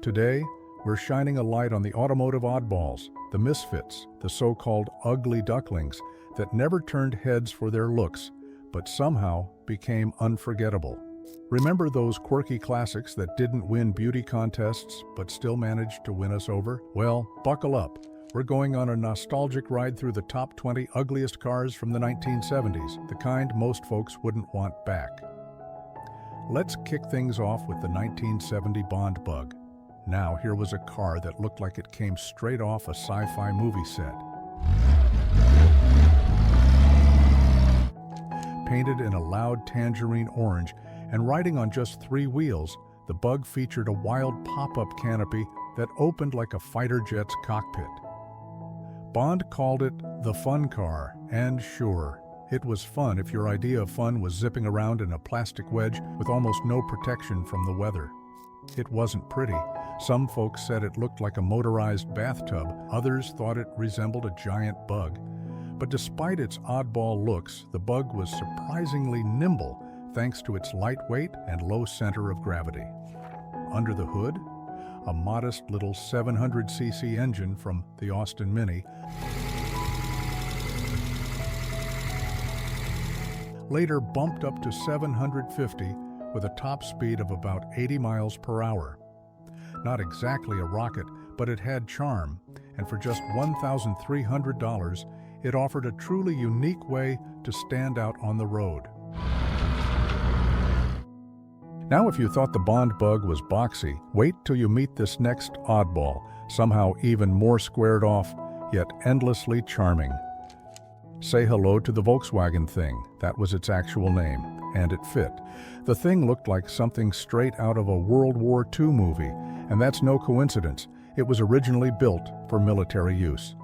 Today, we're shining a light on the automotive oddballs, the misfits, the so-called ugly ducklings that never turned heads for their looks, but somehow became unforgettable. Remember those quirky classics that didn't win beauty contests but still managed to win us over? Well, buckle up. We're going on a nostalgic ride through the top 20 ugliest cars from the 1970s, the kind most folks wouldn't want back. Let's kick things off with the 1970 Bond Bug. Now, here was a car that looked like it came straight off a sci-fi movie set. Painted in a loud tangerine orange and riding on just 3 wheels, the Bug featured a wild pop-up canopy that opened like a fighter jet's cockpit. Bond called it the fun car, and sure, it was fun if your idea of fun was zipping around in a plastic wedge with almost no protection from the weather. It wasn't pretty. Some folks said it looked like a motorized bathtub, others thought it resembled a giant bug. But despite its oddball looks, the Bug was surprisingly nimble thanks to its lightweight and low center of gravity. Under the hood, a modest little 700cc engine from the Austin Mini later bumped up to 750 with a top speed of about 80 miles per hour. Not exactly a rocket, but it had charm, and for just $1,300, it offered a truly unique way to stand out on the road. Now, if you thought the Bond Bug was boxy, wait till you meet this next oddball, somehow even more squared off, yet endlessly charming. Say hello to the Volkswagen Thing. That was its actual name, and it fit. The Thing looked like something straight out of a World War II movie, and that's no coincidence. It was originally built for military use.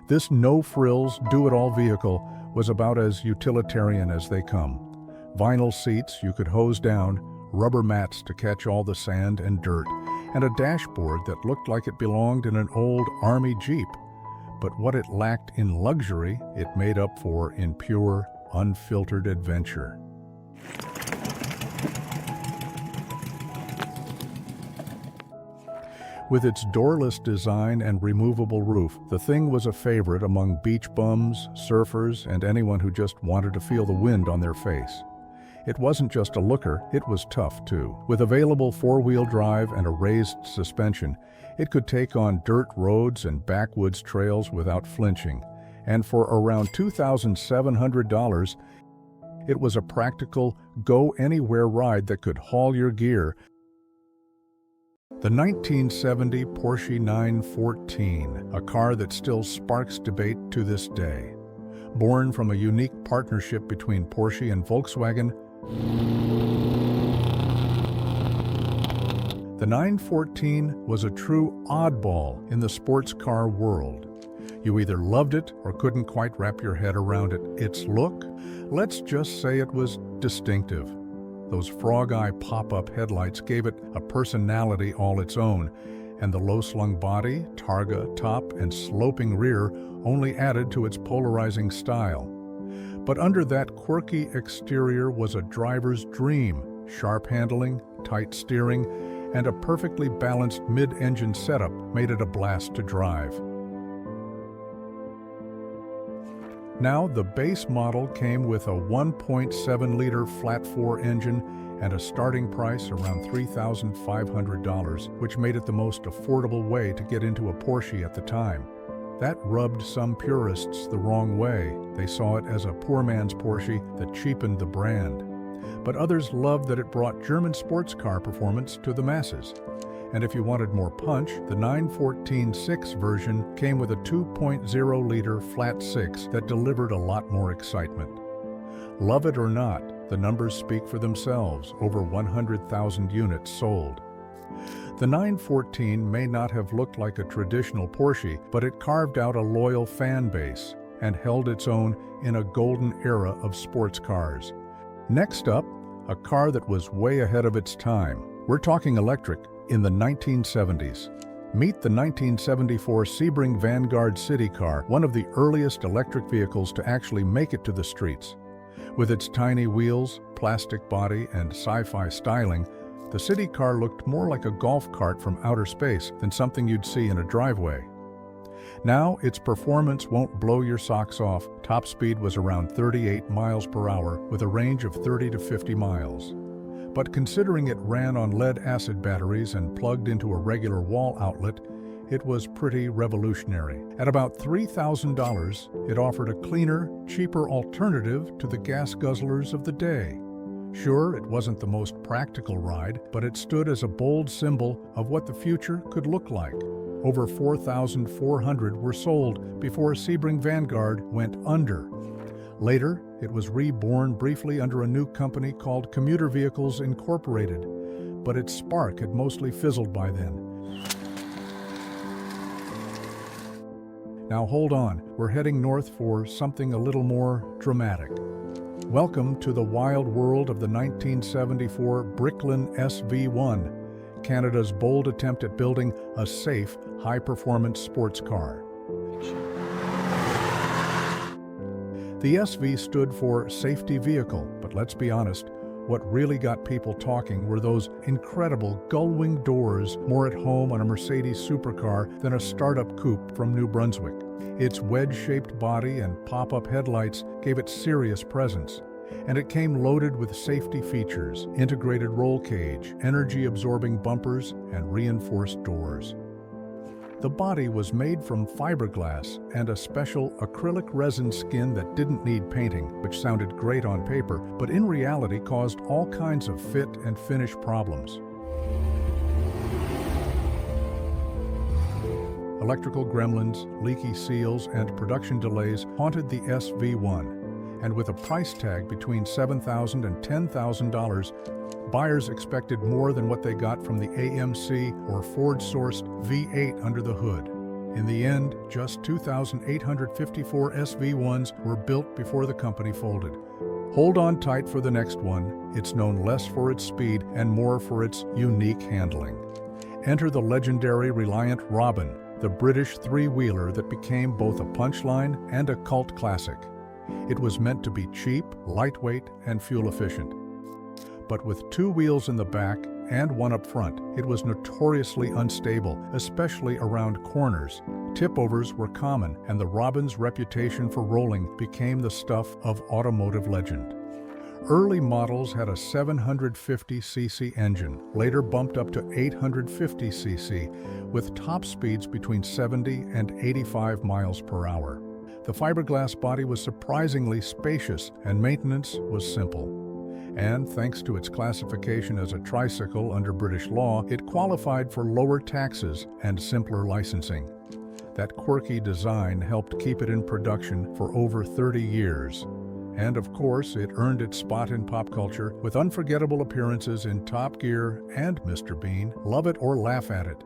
This no-frills, do-it-all vehicle was about as utilitarian as they come. Vinyl seats you could hose down, rubber mats to catch all the sand and dirt, and a dashboard that looked like it belonged in an old Army Jeep. But what it lacked in luxury, it made up for in pure, unfiltered adventure. With its doorless design and removable roof, the Thing was a favorite among beach bums, surfers, and anyone who just wanted to feel the wind on their face. It wasn't just a looker, it was tough too. With available 4-wheel drive and a raised suspension, it could take on dirt roads and backwoods trails without flinching. And for around $2,700, it was a practical, go-anywhere ride that could haul your gear. The 1970 Porsche 914, a car that still sparks debate to this day. Born from a unique partnership between Porsche and Volkswagen, the 914 was a true oddball in the sports car world. You either loved it or couldn't quite wrap your head around it. Its look, let's just say it was distinctive. Those frog-eye pop-up headlights gave it a personality all its own, and the low-slung body, targa top, and sloping rear only added to its polarizing style. But under that quirky exterior was a driver's dream: sharp handling, tight steering, and a perfectly balanced mid-engine setup made it a blast to drive. Now, the base model came with a 1.7-liter flat-4 engine and a starting price around $3,500, which made it the most affordable way to get into a Porsche at the time. That rubbed some purists the wrong way. They saw it as a poor man's Porsche that cheapened the brand. But others loved that it brought German sports car performance to the masses. And if you wanted more punch, the 914-6 version came with a 2.0-liter flat 6 that delivered a lot more excitement. Love it or not, the numbers speak for themselves, over 100,000 units sold. The 914 may not have looked like a traditional Porsche, but it carved out a loyal fan base and held its own in a golden era of sports cars. Next up, a car that was way ahead of its time. We're talking electric in the 1970s. Meet the 1974 Sebring Vanguard city car, one of the earliest electric vehicles to actually make it to the streets. With its tiny wheels, plastic body, and sci-fi styling, the city car looked more like a golf cart from outer space than something you'd see in a driveway. Now, its performance won't blow your socks off. Top speed was around 38 miles per hour with a range of 30 to 50 miles. But considering it ran on lead-acid batteries and plugged into a regular wall outlet, it was pretty revolutionary. At about $3,000, it offered a cleaner, cheaper alternative to the gas guzzlers of the day. Sure, it wasn't the most practical ride, but it stood as a bold symbol of what the future could look like. Over 4,400 were sold before Sebring Vanguard went under. Later, it was reborn briefly under a new company called Commuter Vehicles Incorporated, but its spark had mostly fizzled by then. Now hold on, we're heading north for something a little more dramatic. Welcome to the wild world of the 1974 Bricklin SV1, Canada's bold attempt at building a safe, high-performance sports car. The SV stood for Safety Vehicle, but let's be honest, what really got people talking were those incredible gull-wing doors, more at home on a Mercedes supercar than a startup coupe from New Brunswick. Its wedge-shaped body and pop-up headlights gave it serious presence, and it came loaded with safety features, integrated roll cage, energy-absorbing bumpers, and reinforced doors. The body was made from fiberglass and a special acrylic resin skin that didn't need painting, which sounded great on paper, but in reality caused all kinds of fit and finish problems. Electrical gremlins, leaky seals, and production delays haunted the SV1, and with a price tag between $7,000 and $10,000, buyers expected more than what they got from the AMC or Ford-sourced V8 under the hood. In the end, just 2,854 SV1s were built before the company folded. Hold on tight for the next one. It's known less for its speed and more for its unique handling. Enter the legendary Reliant Robin, the British three-wheeler that became both a punchline and a cult classic. It was meant to be cheap, lightweight, and fuel-efficient. But with two wheels in the back and one up front, it was notoriously unstable, especially around corners. Tip-overs were common, and the Robin's reputation for rolling became the stuff of automotive legend. Early models had a 750cc engine, later bumped up to 850cc, with top speeds between 70 and 85 miles per hour. The fiberglass body was surprisingly spacious, and maintenance was simple. And thanks to its classification as a tricycle under British law, it qualified for lower taxes and simpler licensing. That quirky design helped keep it in production for over 30 years. And of course, it earned its spot in pop culture with unforgettable appearances in Top Gear and Mr. Bean. Love it or laugh at it.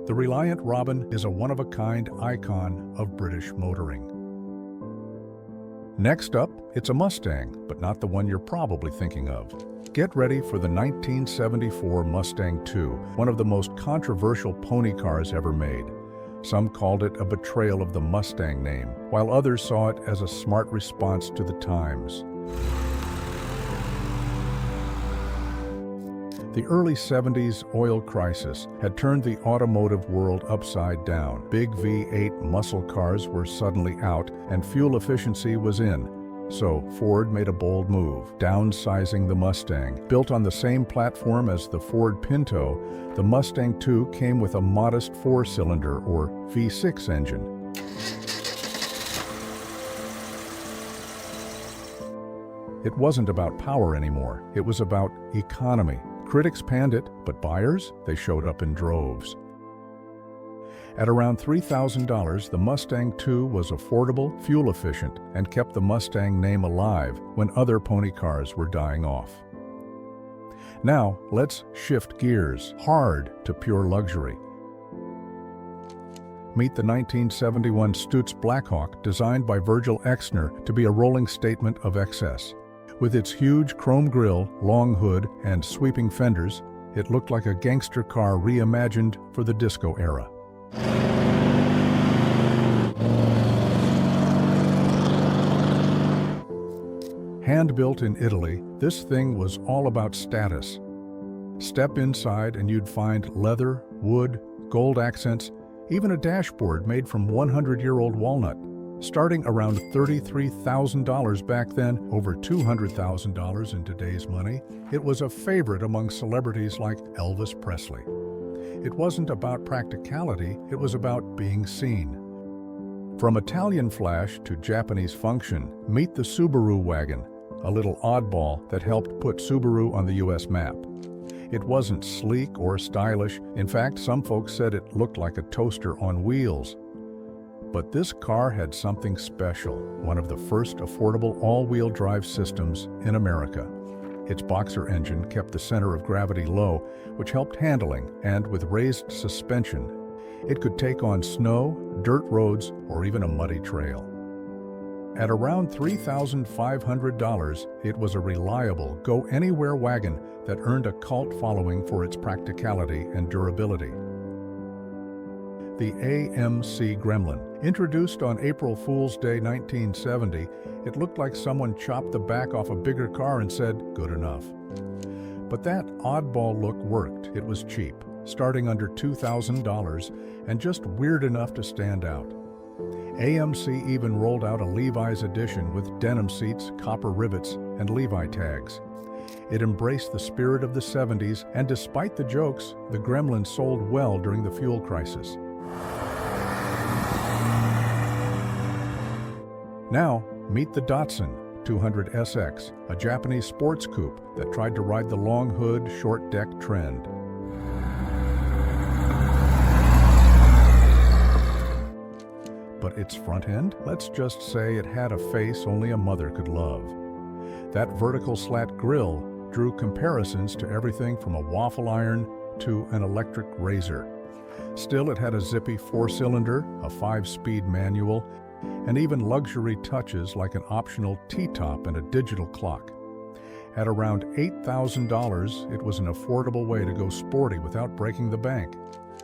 The Reliant Robin is a one-of-a-kind icon of British motoring. Next up, it's a Mustang, but not the one you're probably thinking of. Get ready for the 1974 Mustang II, one of the most controversial pony cars ever made. Some called it a betrayal of the Mustang name, while others saw it as a smart response to the times. The early 70s oil crisis had turned the automotive world upside down. Big V8 muscle cars were suddenly out and fuel efficiency was in. So Ford made a bold move, downsizing the Mustang. Built on the same platform as the Ford Pinto, the Mustang II came with a modest four-cylinder or V6 engine. It wasn't about power anymore, it was about economy. Critics panned it, but buyers, they showed up in droves. At around $3,000, the Mustang II was affordable, fuel-efficient, and kept the Mustang name alive when other pony cars were dying off. Now, let's shift gears hard to pure luxury. Meet the 1971 Stutz Blackhawk, designed by Virgil Exner to be a rolling statement of excess. With its huge chrome grille, long hood, and sweeping fenders, it looked like a gangster car reimagined for the disco era. Hand-built in Italy, this thing was all about status. Step inside and you'd find leather, wood, gold accents, even a dashboard made from 100-year-old walnut. Starting around $33,000 back then, over $200,000 in today's money, it was a favorite among celebrities like Elvis Presley. It wasn't about practicality, it was about being seen. From Italian flash to Japanese function, meet the Subaru wagon, a little oddball that helped put Subaru on the US map. It wasn't sleek or stylish. In fact, some folks said it looked like a toaster on wheels. But this car had something special, one of the first affordable all-wheel drive systems in America. Its boxer engine kept the center of gravity low, which helped handling, and with raised suspension, it could take on snow, dirt roads, or even a muddy trail. At around $3,500, it was a reliable, go-anywhere wagon that earned a cult following for its practicality and durability. The AMC Gremlin. Introduced on April Fool's Day 1970, it looked like someone chopped the back off a bigger car and said, "Good enough." But that oddball look worked. It was cheap, starting under $2,000, and just weird enough to stand out. AMC even rolled out a Levi's edition with denim seats, copper rivets, and Levi tags. It embraced the spirit of the 70s, and despite the jokes, the Gremlin sold well during the fuel crisis. Now, meet the Datsun 200SX, a Japanese sports coupe that tried to ride the long hood, short deck trend. But its front end? Let's just say it had a face only a mother could love. That vertical slat grille drew comparisons to everything from a waffle iron to an electric razor. Still, it had a zippy 4-cylinder, a 5-speed manual, and even luxury touches like an optional T-top and a digital clock. At around $8,000, it was an affordable way to go sporty without breaking the bank.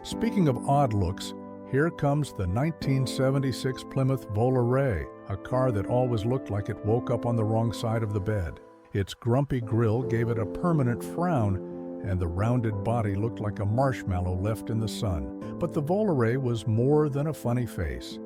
Speaking of odd looks, here comes the 1976 Plymouth Volare, a car that always looked like it woke up on the wrong side of the bed. Its grumpy grille gave it a permanent frown, and the rounded body looked like a marshmallow left in the sun. But the Volare was more than a funny face.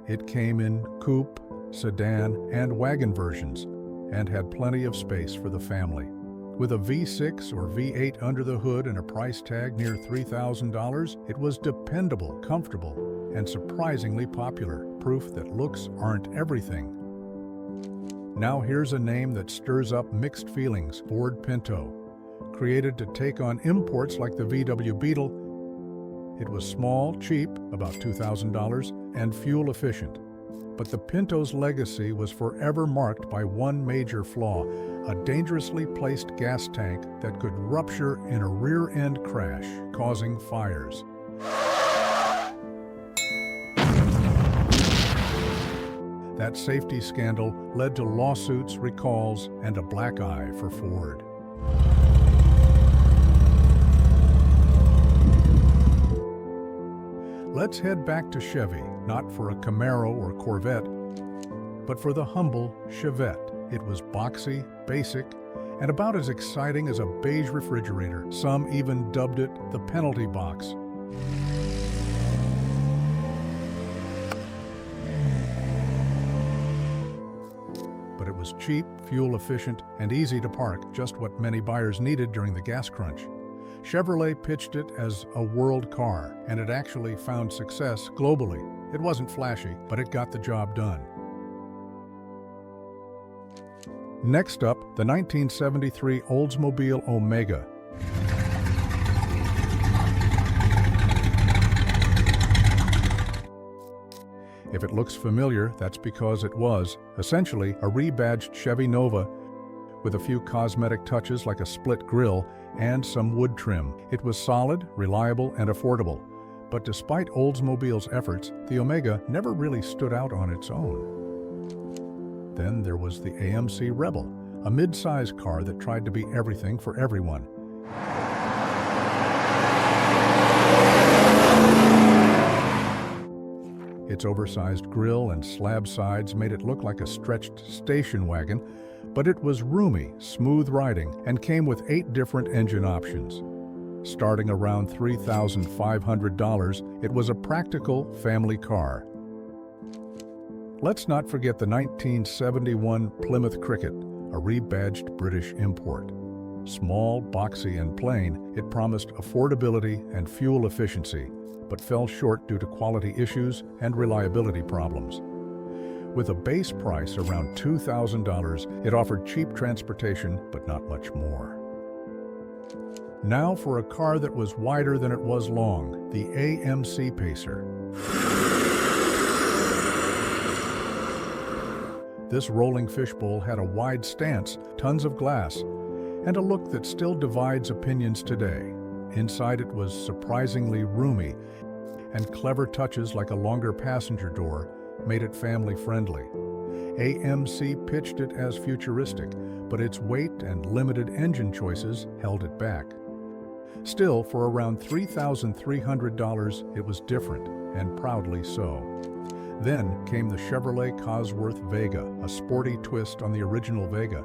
It came in coupe, sedan, and wagon versions, and had plenty of space for the family. With a V6 or V8 under the hood and a price tag near $3,000, it was dependable, comfortable, and surprisingly popular, proof that looks aren't everything. Now here's a name that stirs up mixed feelings: Ford Pinto. Created to take on imports like the VW Beetle, it was small, cheap, about $2,000, and fuel efficient. But the Pinto's legacy was forever marked by one major flaw: a dangerously placed gas tank that could rupture in a rear-end crash, causing fires. That safety scandal led to lawsuits, recalls, and a black eye for Ford. Let's head back to Chevy, not for a Camaro or Corvette, but for the humble Chevette. It was boxy, basic, and about as exciting as a beige refrigerator. Some even dubbed it the penalty box. But it was cheap, fuel efficient, and easy to park, just what many buyers needed during the gas crunch. Chevrolet pitched it as a world car, and it actually found success globally. It wasn't flashy, but it got the job done. Next up, the 1973 Oldsmobile Omega. If it looks familiar, that's because it was, essentially, a rebadged Chevy Nova with a few cosmetic touches like a split grille and some wood trim. It was solid, reliable, and affordable. But despite Oldsmobile's efforts, the Omega never really stood out on its own. Then there was the AMC Rebel, a mid-size car that tried to be everything for everyone. Its oversized grille and slab sides made it look like a stretched station wagon, But it was roomy, smooth riding, and came with 8 different engine options. Starting around $3,500, it was a practical family car. Let's not forget the 1971 Plymouth Cricket, a rebadged British import. Small, boxy, and plain, it promised affordability and fuel efficiency, but fell short due to quality issues and reliability problems. With a base price around $2,000, it offered cheap transportation, but not much more. Now for a car that was wider than it was long, the AMC Pacer. This rolling fishbowl had a wide stance, tons of glass, and a look that still divides opinions today. Inside it was surprisingly roomy, and clever touches like a longer passenger door made it family-friendly. AMC pitched it as futuristic, but its weight and limited engine choices held it back. Still, for around $3,300, it was different, and proudly so. Then came the Chevrolet Cosworth Vega, a sporty twist on the original Vega,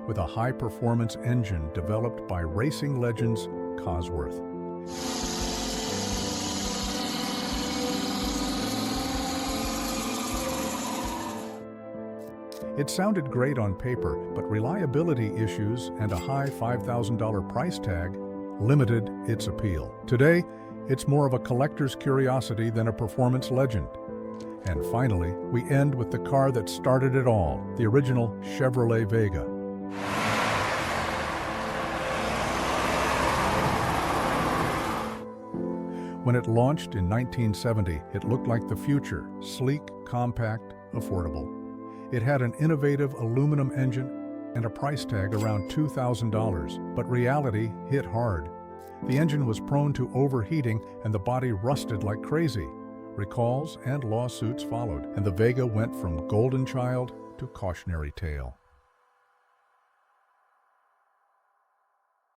with a high-performance engine developed by racing legends Cosworth. It sounded great on paper, but reliability issues and a high $5,000 price tag limited its appeal. Today, it's more of a collector's curiosity than a performance legend. And finally, we end with the car that started it all, the original Chevrolet Vega. When it launched in 1970, it looked like the future, sleek, compact, affordable. It had an innovative aluminum engine and a price tag around $2,000, but reality hit hard. The engine was prone to overheating and the body rusted like crazy. Recalls and lawsuits followed, and the Vega went from golden child to cautionary tale.